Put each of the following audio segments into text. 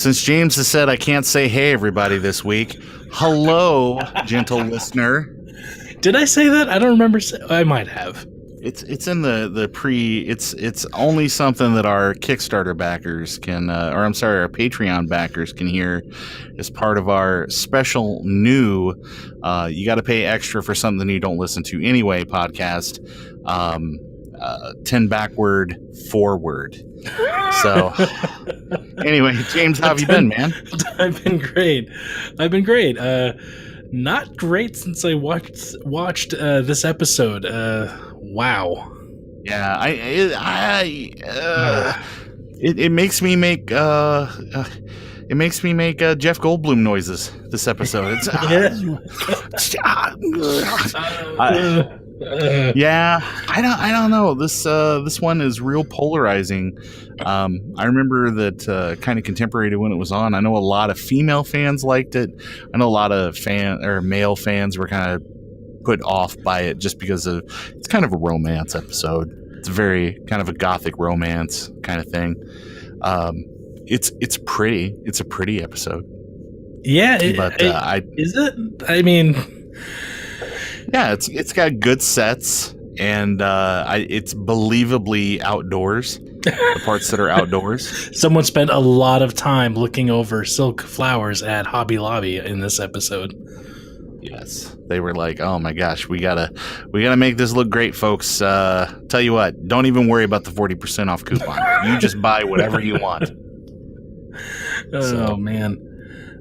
since James has said I can't say hey everybody this week, hello, gentle listener. Did I say that? I don't remember. I might have. It's in the pre. It's only something that our Kickstarter backers can, or I'm sorry, our Patreon backers can hear as part of our special new. You got to pay extra for something you don't listen to anyway. Podcast. 10 backward forward. So anyway, James, how have you been, man? I've been great. Not great since I watched this episode. Wow. Yeah, it makes me make Jeff Goldblum noises this episode. Yeah, I don't know. This one is real polarizing. I remember that kind of contemporary to when it was on. I know a lot of female fans liked it. I know a lot of male fans were kind of put off by it just because it's kind of a romance episode. It's very kind of a gothic romance kind of thing. It's pretty. It's a pretty episode. Yeah, is it? I mean. Yeah, it's got good sets, and it's believably outdoors. The parts that are outdoors. Someone spent a lot of time looking over silk flowers at Hobby Lobby in this episode. Yes, they were like, "Oh my gosh, we gotta make this look great, folks." Tell you what, don't even worry about the 40% off coupon. You just buy whatever you want. Man,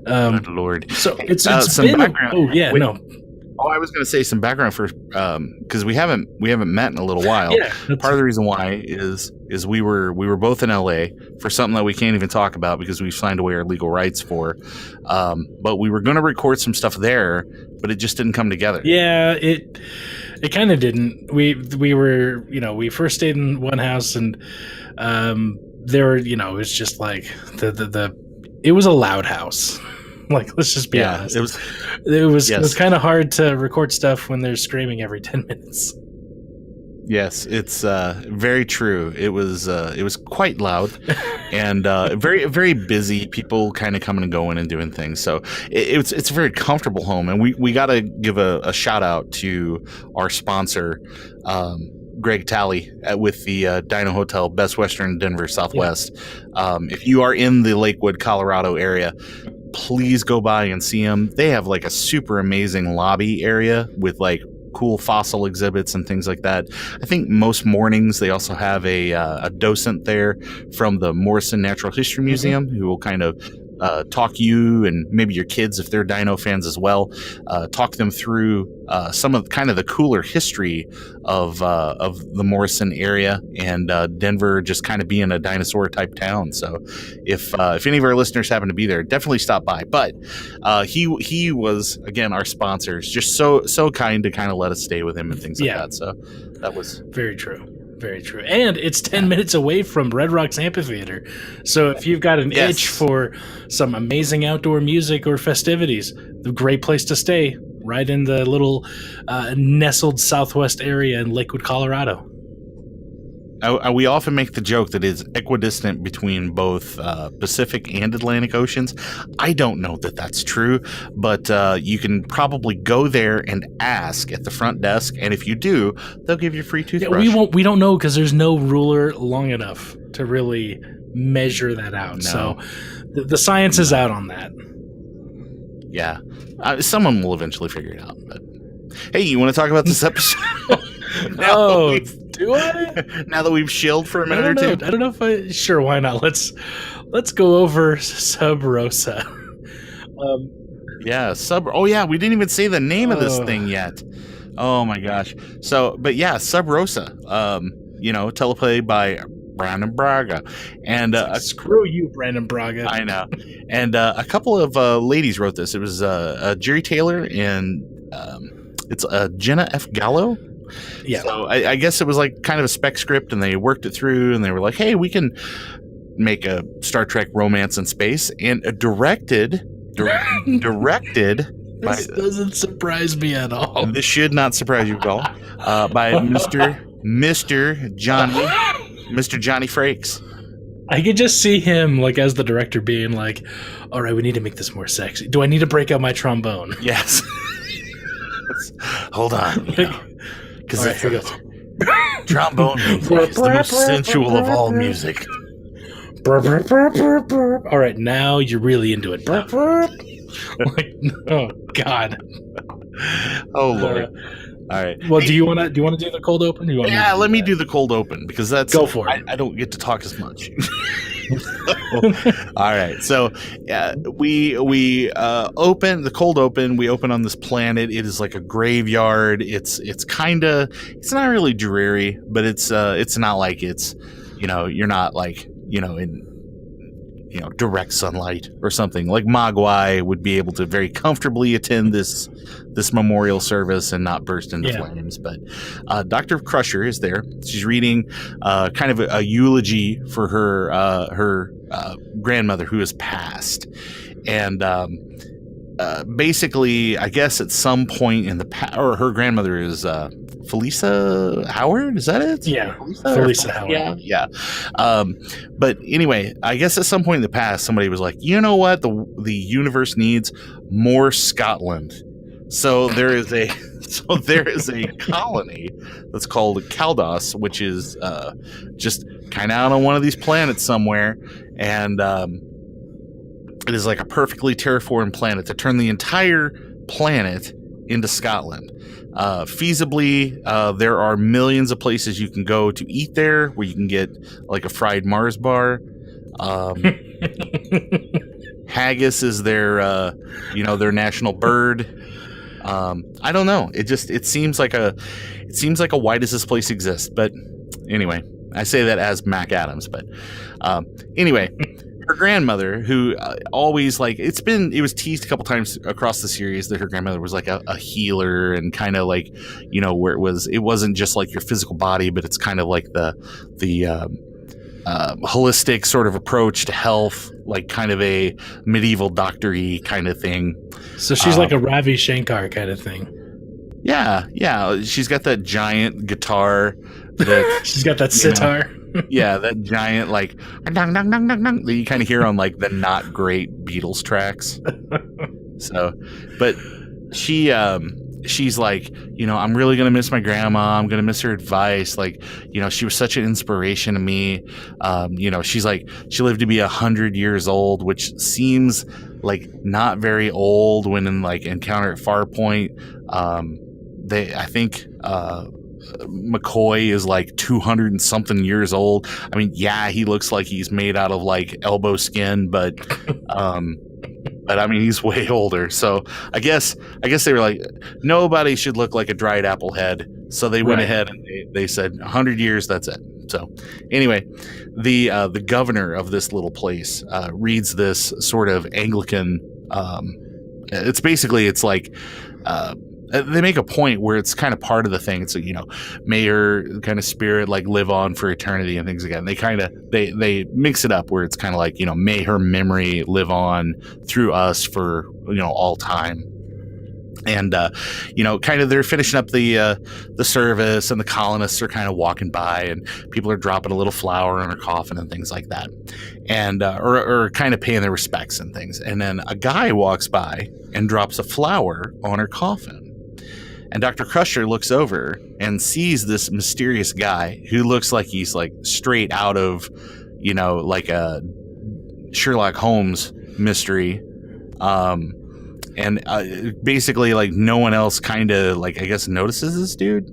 good Lord! So it's some been. Background. Oh yeah, Wait. no. Oh, I was going to say some background first, because we haven't met in a little while. Yeah, part of the reason why is we were both in LA for something that we can't even talk about because we've signed away our legal rights for. But we were going to record some stuff there, but it just didn't come together. Yeah, it kind of didn't. We were, we first stayed in one house, and there were, it was just like it was a loud house. Like, let's just be honest. It was kind of hard to record stuff when there's screaming every 10 minutes. Yes, it's very true. It was quite loud and very, very busy. People kind of coming and going and doing things. So it's a very comfortable home, and we got to give a shout out to our sponsor, Greg Talley with the Dino Hotel, Best Western Denver Southwest. Yeah. If you are in the Lakewood, Colorado area, please go by and see them. They have like a super amazing lobby area with like cool fossil exhibits and things like that. I think most mornings they also have a docent there from the Morrison Natural History Museum who will kind of talk you and maybe your kids, if they're dino fans as well, talk them through some of kind of the cooler history of the Morrison area and Denver just kind of being a dinosaur type town. So if any of our listeners happen to be there, definitely stop by. But he was, again, our sponsors, just so kind to kind of let us stay with him and things like that. So that was very true. Very true. And it's 10 minutes away from Red Rocks Amphitheater. So if you've got an itch for some amazing outdoor music or festivities, a great place to stay, right in the little nestled southwest area in Lakewood, Colorado. We often make the joke that it's equidistant between both Pacific and Atlantic Oceans. I don't know that that's true, but you can probably go there and ask at the front desk, and if you do, they'll give you a free toothbrush. Yeah, we don't know because there's no ruler long enough to really measure that out. No. So the science is out on that. Yeah, someone will eventually figure it out. But hey, you want to talk about this episode? Do I? Now that we've chilled for a minute or two? I don't know if sure, why not? Let's go over Sub Rosa. We didn't even say the name of this thing yet. Oh my gosh. So, but yeah, Sub Rosa, teleplay by Brandon Braga. And screw you, Brandon Braga. I know. And a couple of ladies wrote this. It was Jerry Taylor and it's Jenna F. Gallo. Yeah. So I guess it was like kind of a spec script, and they worked it through, and they were like, "Hey, we can make a Star Trek romance in space," and directed. This doesn't surprise me at all. This should not surprise you at all. By Mr. Johnny Frakes. I could just see him, like, as the director being like, all right, we need to make this more sexy. Do I need to break out my trombone? Yes. Hold on. Because Right, here goes. trombone music is the most sensual of all music. All right, now you're really into it. Like, oh God. Oh Lord. All right. Well, do you want to do the cold open? Or you want Let me do the cold open because that's go for it. I don't get to talk as much. All right. So we open the cold open. We open on this planet. It is like a graveyard. It's not really dreary, but it's not like it's you're not like in direct sunlight or something. Like Mogwai would be able to very comfortably attend this memorial service and not burst into flames. But Dr. Crusher is there. She's reading kind of a eulogy for her grandmother who has passed. And basically, I guess at some point in the past, or her grandmother is Felisa Howard, is that it? Yeah, Felisa Howard. Yeah. But anyway, I guess at some point in the past, somebody was like, you know what, the universe needs more Scotland. So there is a colony that's called Caldos, which is just kind of out on one of these planets somewhere, and it is like a perfectly terraformed planet to turn the entire planet into Scotland. Feasibly, there are millions of places you can go to eat there, where you can get like a fried Mars bar. Haggis is their national bird. I don't know. It seems like a why does this place exist? But anyway, I say that as McAdams. But anyway. Her grandmother, who always it was teased a couple times across the series that her grandmother was like a healer and kind of like, where it wasn't just like your physical body, but it's kind of like the holistic sort of approach to health, like kind of a medieval doctor-y kind of thing. So she's like a Ravi Shankar kind of thing. Yeah. She's got that giant guitar. She's got that sitar. Yeah, that giant like dong, dong, dong, dong, dong, that you kind of hear on like the not great Beatles tracks. So, but she's like, I'm really gonna miss my grandma. I'm gonna miss her advice. Like, she was such an inspiration to me. She's like, she lived to be 100 years old, which seems like not very old when in like Encounter at Farpoint. I think McCoy is like 200 and something years old. I mean, yeah, he looks like he's made out of like elbow skin, but I mean, he's way older. So I guess they were like, nobody should look like a dried apple head. So they went ahead and they said 100 years, that's it. So anyway, the governor of this little place reads this sort of Anglican. It's like. They make a point where it's kind of part of the thing. It's like, may her kind of spirit like live on for eternity and things again. They kind of they mix it up where it's kind of like, may her memory live on through us for all time. And kind of they're finishing up the service, and the colonists are kind of walking by, and people are dropping a little flower in her coffin and things like that, and or kind of paying their respects and things. And then a guy walks by and drops a flower on her coffin. And Dr. Crusher looks over and sees this mysterious guy who looks like he's like straight out of, like a Sherlock Holmes mystery. And basically like no one else kind of like, I guess, notices this dude.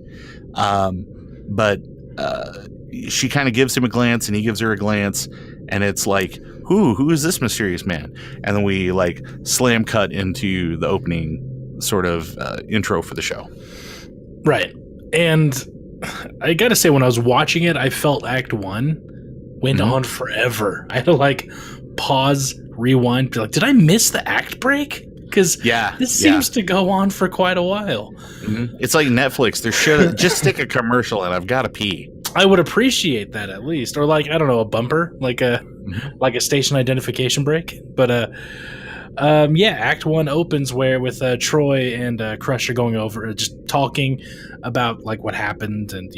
But she kind of gives him a glance and he gives her a glance, and it's like, who is this mysterious man? And then we like slam cut into the opening sort of intro for the show. Right. And I gotta say, when I was watching it, I felt Act 1 went on forever. I had to like pause, rewind, be like, did I miss the act break? Because this seems to go on for quite a while. Mm-hmm. It's like Netflix. There should just stick a commercial and I've got to pee. I would appreciate that at least, or like, I don't know, a bumper, like a station identification break. But Act 1 opens with Troy and Crusher going over, just talking about like what happened, and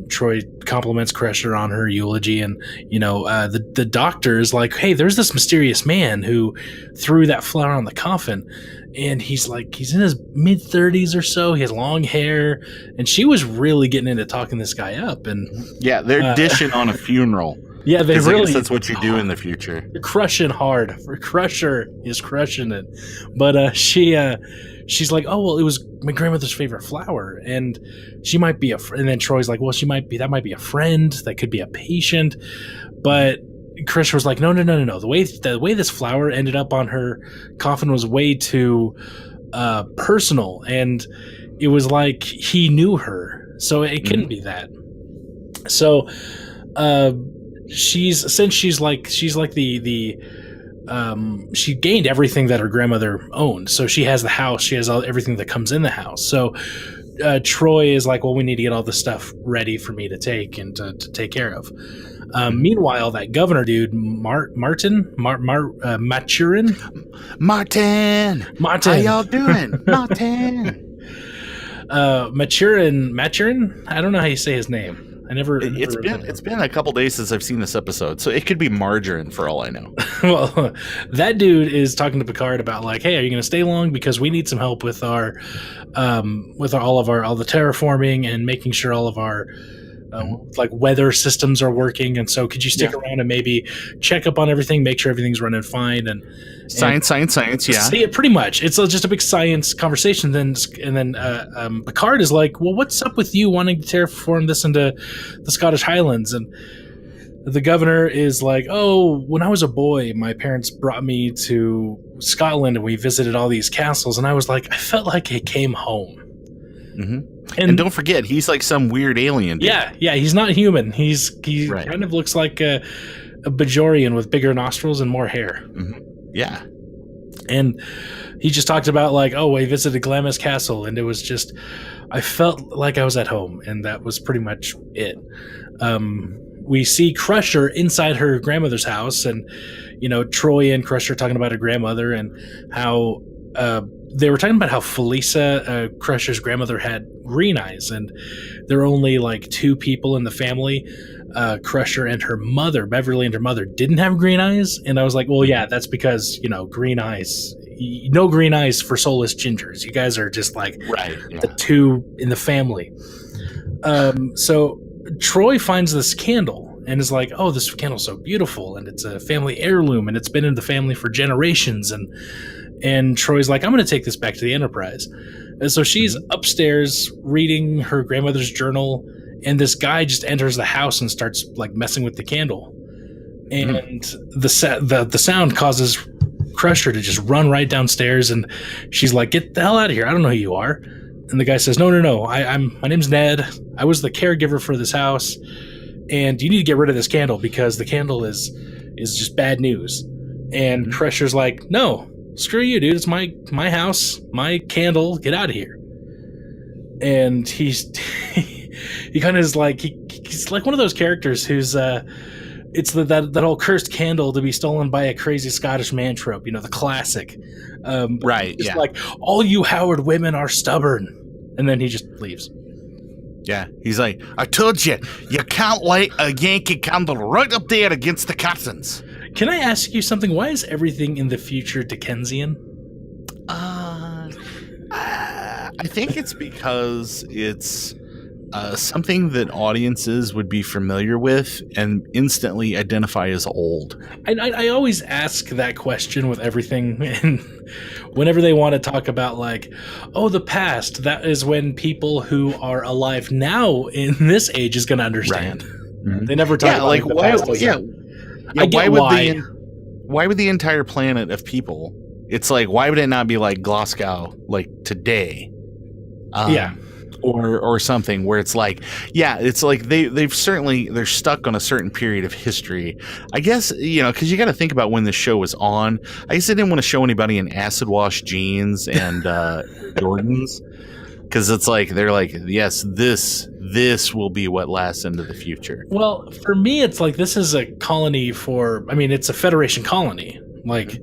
Troy compliments Crusher on her eulogy, and the doctor is like, hey, there's this mysterious man who threw that flower on the coffin, and he's in his mid-30s or so, he has long hair, and she was really getting into talking this guy up, and yeah, they're dishing on a funeral. Yeah, they really. That's what you do in the future. Crushing hard. Crusher is crushing it, but she's like, oh well, it was my grandmother's favorite flower, and she might be and then Troy's like, well, that might be a friend, that could be a patient, but Crusher was like, no. The way this flower ended up on her coffin was way too personal, and it was like he knew her, so it couldn't be that. So. She gained everything that her grandmother owned, so she has the house, she has everything that comes in the house. So Troy is like, well, we need to get all this stuff ready for me to take and to take care of. Meanwhile, that governor dude, Maturin, how y'all doing? Maturin, I don't know how you say his name. It's been a couple days since I've seen this episode, so it could be margarine for all I know. Well, that dude is talking to Picard about like, hey, are you going to stay long, because we need some help with all the terraforming and making sure all of our like weather systems are working, and so could you stick around and maybe check up on everything, make sure everything's running fine, and science, yeah. See, pretty much it's just a big science conversation. And then Picard is like, well, what's up with you wanting to terraform this into the Scottish Highlands? And the governor is like, oh, when I was a boy, my parents brought me to Scotland and we visited all these castles, and I was like, I felt like I came home. And don't forget, he's like some weird alien dude. Yeah, he's not human. He kind of looks like a Bajorian with bigger nostrils and more hair. Yeah. And he just talked about like, oh, we visited Glamis Castle, and it was just, I felt like I was at home, and that was pretty much it. We see Crusher inside her grandmother's house, and Troy and Crusher talking about her grandmother and how they were talking about how Felisa, Crusher's grandmother, had green eyes, and there were only like two people in the family. Crusher and her mother, Beverly and her mother, didn't have green eyes, and I was like, well, yeah, that's because green eyes. No green eyes for soulless gingers. You guys are just like the two in the family. So Troy finds this candle and is like, oh, this candle's so beautiful, and it's a family heirloom, and it's been in the family for generations, and Troy's like, I'm going to take this back to the Enterprise. And so she's upstairs reading her grandmother's journal, and this guy just enters the house and starts like messing with the candle. And the sound causes Crusher to just run right downstairs, and she's like, get the hell out of here. I don't know who you are. And the guy says, no. My name's Ned. I was the caregiver for this house, and you need to get rid of this candle because the candle is just bad news. And Crusher's like, no, screw you, dude. It's my house, my candle. Get out of here. And he kind of is like, he's like one of those characters who's it's that whole cursed candle to be stolen by a crazy Scottish man trope, the classic. It's like, all you Howard women are stubborn, and then he just leaves. Yeah, he's like, I told you, you can't light a Yankee candle right up there against the curtains. Can I ask you something? Why is everything in the future Dickensian? I think it's because it's something that audiences would be familiar with and instantly identify as old. I always ask that question with everything, and whenever they want to talk about like, oh, the past, that is when people who are alive now in this age is going to understand. Right. They never talk about like the past. Why would the entire planet of people? It's like, why would it not be like Glasgow, like today? Or something where it's like, it's like they're stuck on a certain period of history. I guess, because you got to think about when the show was on. I guess they didn't want to show anybody in acid wash jeans and Jordans, because it's like, they're like, yes, this will be what lasts into the future. Well, for me, it's like, this is a colony it's a Federation colony. Like,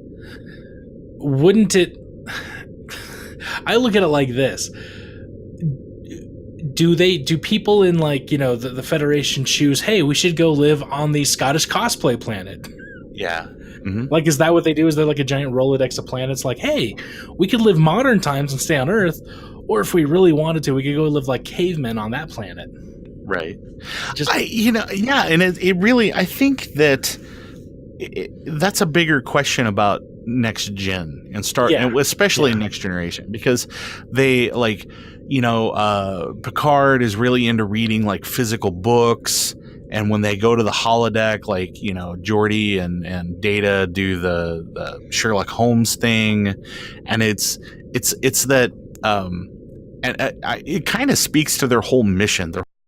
wouldn't it? I look at it like this. Do people in the Federation choose, hey, we should go live on the Scottish cosplay planet? Yeah. Mm-hmm. Like, is that what they do? Is there like a giant Rolodex of planets? Like, hey, we could live modern times and stay on Earth, or if we really wanted to, we could go live like cavemen on that planet. Right. And it really, I think that that's a bigger question about next gen and especially next generation, because they Picard is really into reading like physical books, and when they go to the holodeck, Geordi and Data do the Sherlock Holmes thing, and it's that and it kind of speaks to their whole mission. Their